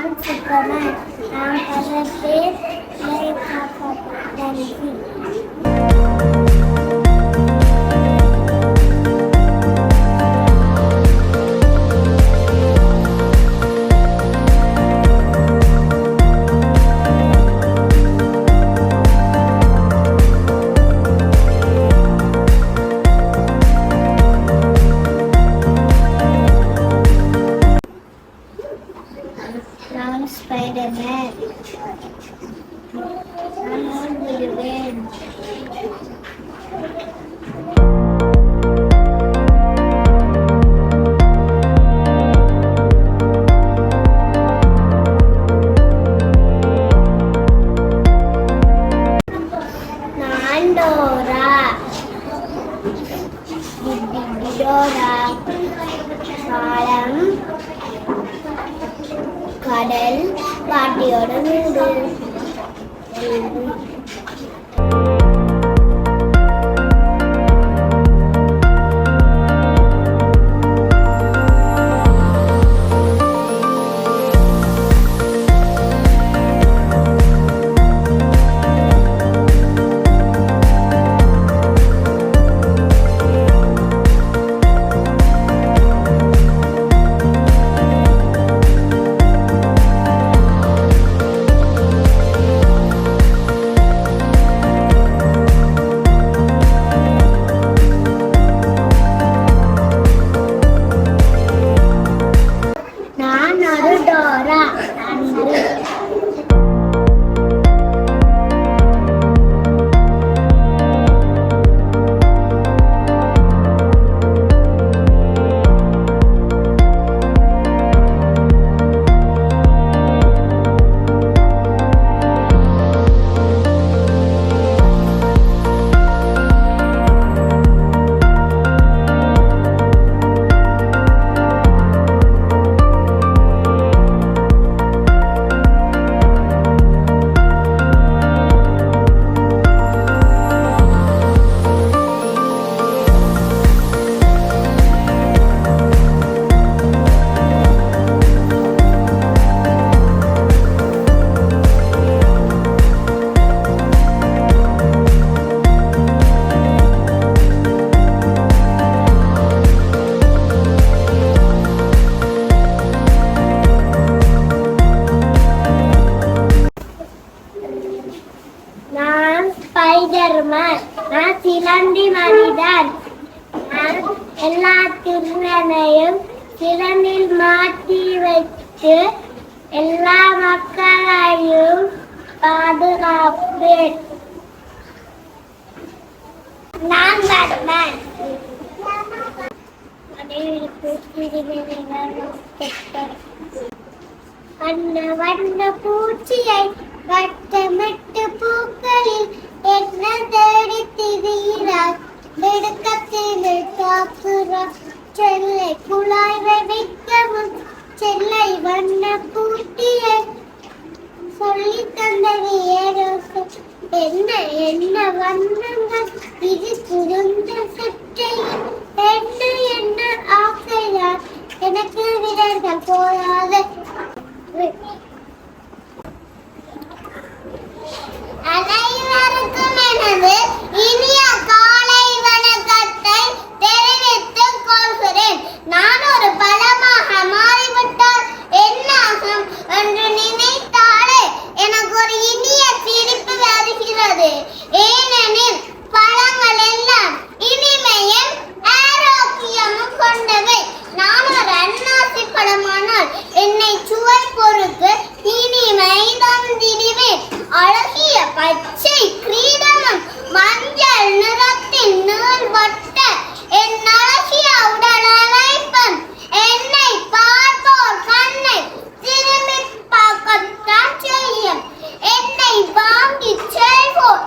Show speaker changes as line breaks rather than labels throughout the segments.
நான் சுப்பமன். நான் பதத்தேர் நன்றி. நான் ஸ்பைடர்மேன். நான் ஓடிவிடுவேன். நான் டோரா. டோரா காலம் கடல் பாட்டியோட வீடு. ஸ்பைடர்மேன். நான் சிலந்தி மனிதன். நான் எல்லா திறனையும் சிலந்தில் மாற்றி வைத்து எல்லா மக்களையும் பாதுகாப்பேன். நான் பேட்மேன். வண்ண பூச்சியை வட்டமிட்டு பூக்களில் என்ன தேடி திரிகிறார். நெடுக்கத்தில் காப்புறார். செல்லை குழாய் வைக்கவும் செல்லை வண்ண பூட்டியை சொல்லி தந்தது ஏதோ. என்ன என்ன வண்ணங்கள் இது புரிந்த சற்றையில் என்ன என்ன ஆசையார் எனக்கு விரல்கள் போயாத. அனைவருக்கும் எனது இனிய காலை வணக்கத்தை தெரிவித்துக் கொள்கிறேன். நான் ஒரு பழமாக மாறிவிட்டால் என்ன ஆகும் என்று நினைத்தாலே எனக்கு ஒரு இனிய சிரிப்பு வருகிறது. ஏனெனில் பழங்கள் எல்லாம் இனிமையும் ஆரோக்கியமும் கொண்டவை. நான் ஒரு அன்னாசி பழமானால் என்னை சுவை பொறுத்து இனிமை தந்திடுவேன். அழகிய பச்சை கிரீடமும் மஞ்சள் நிறத்தின் நீள்வட்ட என் அழகிய உடல் அழைப்பன் என்னை பார்ப்போர் கண்ணை திரும்பி பார்க்கத்தான் செய்யும். என்னை வாங்கி செல்வோர்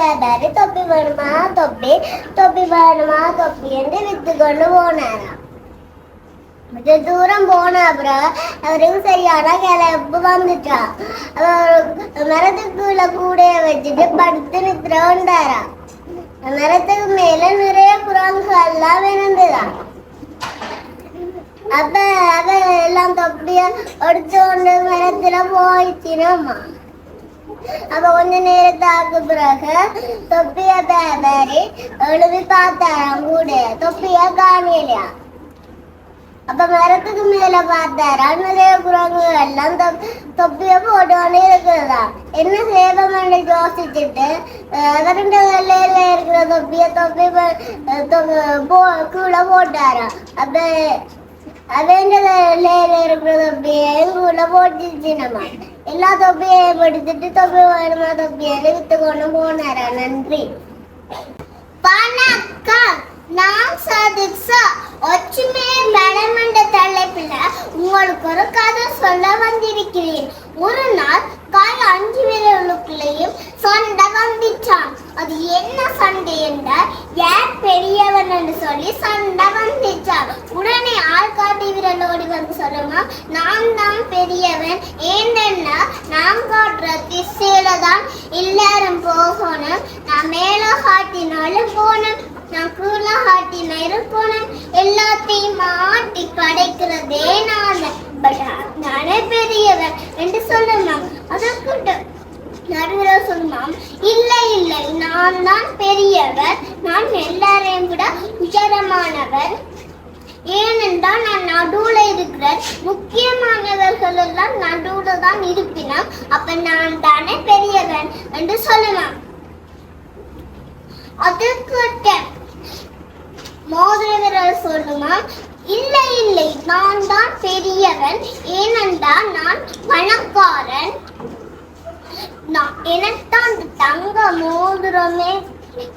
வியாபாரி தொப்பி வேணுமா தொப்பி தொப்பி வேணுமா தொப்பி என்று வித்து கொண்டு போனாராம். கொஞ்சம் தூரம் போன அப்புறம் அவருக்கு சரியான கிளப்பு வந்துட்டா. அவர் மரத்துக்குள்ள கூடைய வச்சுட்டு படுத்து நித்திர வந்தாராம். மரத்துக்கு மேல நிறைய குரங்குகள் எல்லாம் விழுந்துதான். அப்ப அவ எல்லாம் தொப்பிய எடுத்து கொண்டு மரத்துல போயிடுச்சுனம்மா. அப்ப கொஞ்ச நேரத்தாக்கு பிறகு தொப்பிய வியாபாரி எழுதி பார்த்தாராம் கூடைய தொப்பிய காணலையா. அப்ப மரத்துக்கு மேல பார்த்தாரா நிறைய குரங்குகள் எல்லாம் தொப்பிய போட்டோன்னு இருக்குதா. என்ன சேவம் யோசிச்சுட்டு அவருண்ட வெள்ளையில இருக்கிற தொப்பிய கூட போட்டாரா. அப்ப அவன் வெள்ளையில இருக்கிற தொப்பியையும் கூட போட்டுச்சு. நம்ம எல்லா தொப்பியையும் எடுத்துட்டு தொப்பி வேணுமா தொப்பியை வித்து கொண்டு போனாரா. நன்றி. வணக்கம். நான் சதிக்ஷா. ஒற்றுமை பலமண்ட தலைப்பில் உங்களுக்கு ஒரு கதை சொல்ல வந்திருக்கிறேன். ஒரு நாள் கால் 5 விரலுக்குள்ளேயும் சண்டை வந்துச்சான். அது என்ன சண்டை என்றால் யார் பெரியவன் என்று சொல்லி சண்டை வந்துச்சான். உடனே ஆள்காட்டி விரல் ஓடி வந்து சொல்லுமா, நான் தான் பெரியவன். ஏன்னா நான் காட்டுற திசையில தான் எல்லாரும் போகணும். நான் மேல காட்டினாலும் போனேன், நான் கூல காட்டின இருக்கணும். எல்லாத்தையும் மாட்டி படைக்கிறதே நானே பெரியவன் என்று சொல்லுமாம். அதற்கு நடுவில் சொல்லுமாம், இல்லை இல்லை நான் தான் பெரியவர். நான் எல்லாரையும் விட உயரமானவர். ஏனென்றால் நான் நடுவுல இருக்கிறேன். முக்கியமானவர்கள் எல்லாம் நடுவுல தான் இருப்பினோம். அப்ப நான் தானே பெரியவன் என்று சொல்லுமாம். அதற்கு மோதிர விரல் சொல்லுமா, இல்லை இல்லை நான் தான் பெரியவன். ஏனென்றால் நான் பணக்காரன். எனக்குத்தான் தங்க மோதிரமே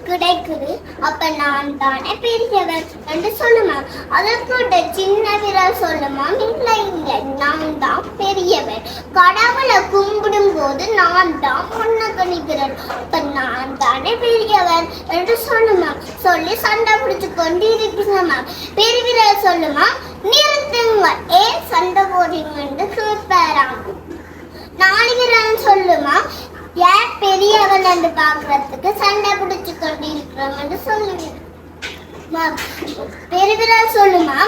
கிடைக்குது. அப்ப நான் தானே பெரியவன் என்று சொல்லுமா. அதற்கு சின்ன விரல் சொல்லுமா, இல்லை இல்லை நான் தான் பெரியவன். கடவுளை கும்பிடும் போது நான் தான் முன்னுக்கு நிற்கிறேன். அப்ப நான் தானே பெரியவன் என்று சொல்லுமா. சொல்லி சண்டை பிடிச்சு கொண்டு இருக்குமா. பெருவிரல் சொல்லுமா, நிறுத்துங்கள், ஏன் சண்டை போடுறீங்க என்று கேட்பாராம். 4 விரல் சொல்லுமா, யார் பெரியவன் என்று பாக்குறதுக்கு சண்டை பிடிச்சு கொண்டு இருக்கிறோம் என்று சொல்லுவேன். பெருவிரல் சொல்லுமா,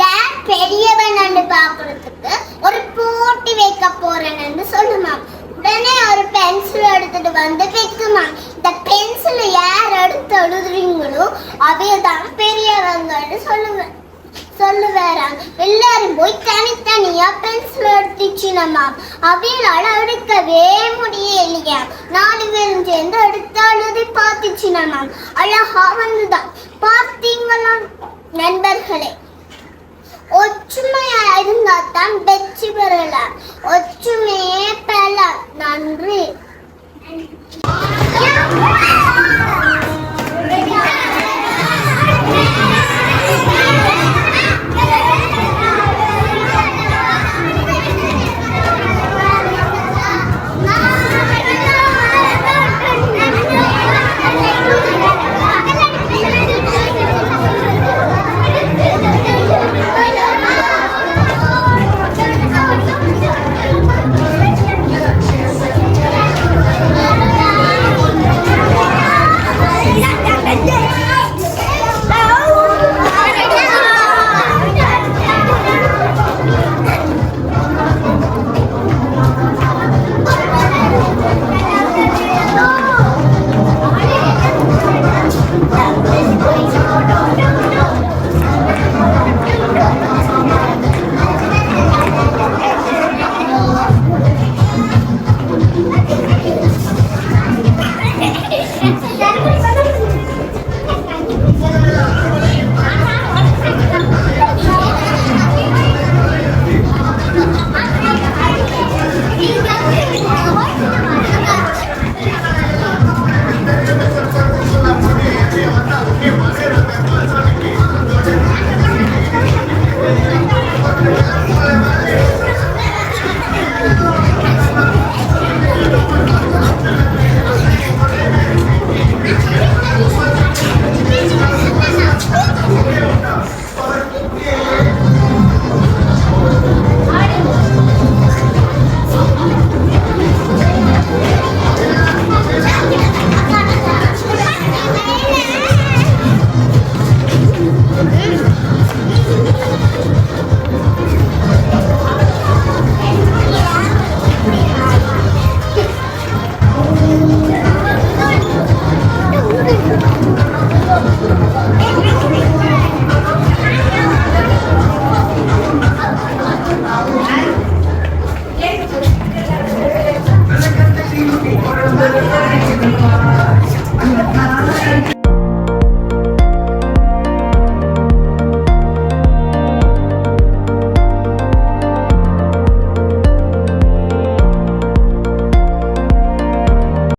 யார் பெரியவன் என்று பாக்குறதுக்கு ஒரு போட்டி வைக்க போறேன் என்று சொல்லுமா. உடனே ஒரு பென்சில் எடுத்துட்டு வந்து வைக்குமா. இந்த பென்சில் யார் எடுத்து எழுதுறீங்களோ அவையதான் பெரியவங்கன்னு சொல்லுவேறாங்க. எல்லாரும் போய் தனித்தனியா பென்சில் எடுத்துச்சுனமா. அவையால எடுக்கவே முடியலையா. 4 பேரும் சேர்ந்து எடுத்து எழுதி பார்த்துச்சுனமா. அழகா வந்துதான். பார்த்தீங்களா நண்பர்களே, ஒற்றுமையா இருந்தா தான் வெற்றி பெறலாம். ஒற்றுமையே பெற. நன்றி.